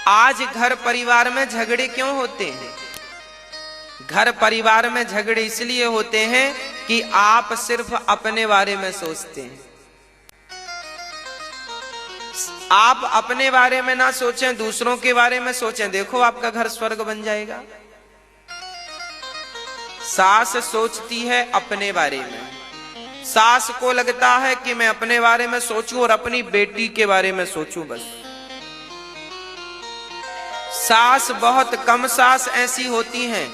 आज घर परिवार में झगड़े क्यों होते हैं? घर परिवार में झगड़े इसलिए होते हैं कि आप सिर्फ अपने बारे में सोचते हैं। आप अपने बारे में ना सोचें, दूसरों के बारे में सोचें, देखो आपका घर स्वर्ग बन जाएगा। सास सोचती है अपने बारे में, सास को लगता है कि मैं अपने बारे में सोचूं और अपनी बेटी के बारे में सोचूं बस। सास बहुत कम सास ऐसी होती हैं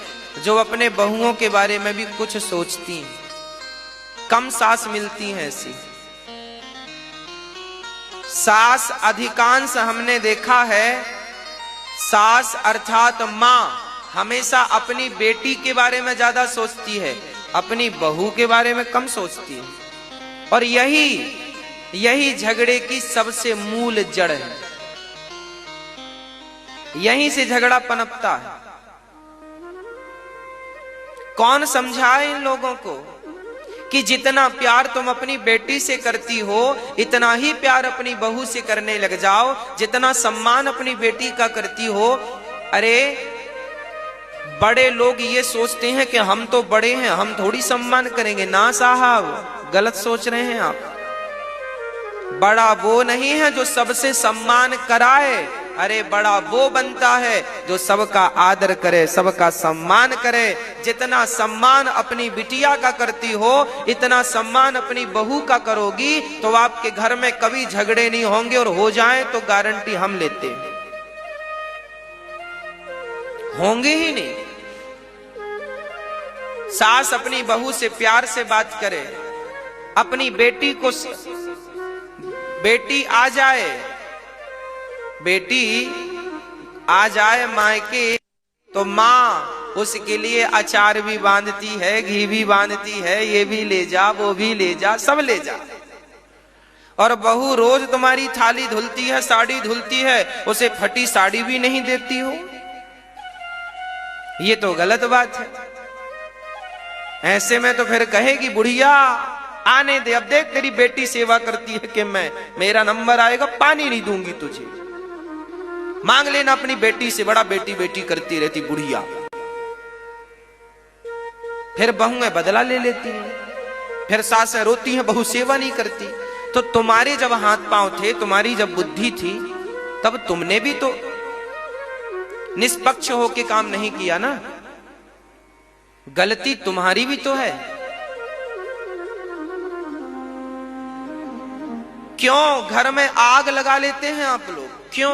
जो अपने बहुओं के बारे में भी कुछ सोचती हैं, कम सास मिलती हैं ऐसी। सास अधिकांश हमने देखा है, सास अर्थात मां हमेशा अपनी बेटी के बारे में ज्यादा सोचती है, अपनी बहू के बारे में कम सोचती है। और यही झगड़े की सबसे मूल जड़ है, यहीं से झगड़ा पनपता है। कौन समझाए इन लोगों को कि जितना प्यार तुम अपनी बेटी से करती हो इतना ही प्यार अपनी बहू से करने लग जाओ, जितना सम्मान अपनी बेटी का करती हो। अरे बड़े लोग ये सोचते हैं कि हम तो बड़े हैं, हम थोड़ी सम्मान करेंगे। ना साहब, गलत सोच रहे हैं आप। बड़ा वो नहीं है जो सबसे सम्मान कराए, अरे बड़ा वो बनता है जो सबका आदर करे, सबका सम्मान करे। जितना सम्मान अपनी बिटिया का करती हो इतना सम्मान अपनी बहू का करोगी तो आपके घर में कभी झगड़े नहीं होंगे, और हो जाए तो गारंटी हम लेते हैं, होंगे ही नहीं। सास अपनी बहू से प्यार से बात करे, अपनी बेटी को, बेटी आ जाए मायके तो माँ उसके लिए अचार भी बांधती है, घी भी बांधती है, ये भी ले जा, वो भी ले जा, सब ले जा। और बहू रोज तुम्हारी थाली धुलती है, साड़ी धुलती है, उसे फटी साड़ी भी नहीं देती हो, ये तो गलत बात है। ऐसे में तो फिर कहेगी बुढ़िया आने दे, अब देख तेरी बेटी सेवा करती है कि मेरा नंबर आएगा पानी नहीं दूंगी तुझे, मांग लेना अपनी बेटी से, बड़ा बेटी बेटी करती रहती बुढ़िया। फिर बहुएं बदला ले लेती हैं, फिर सासें रोती हैं बहू सेवा नहीं करती। तो तुम्हारे जब हाथ पांव थे, तुम्हारी जब बुद्धि थी, तब तुमने भी तो निष्पक्ष होके काम नहीं किया ना, गलती तुम्हारी भी तो है। क्यों घर में आग लगा लेते हैं आप लोग, क्यों?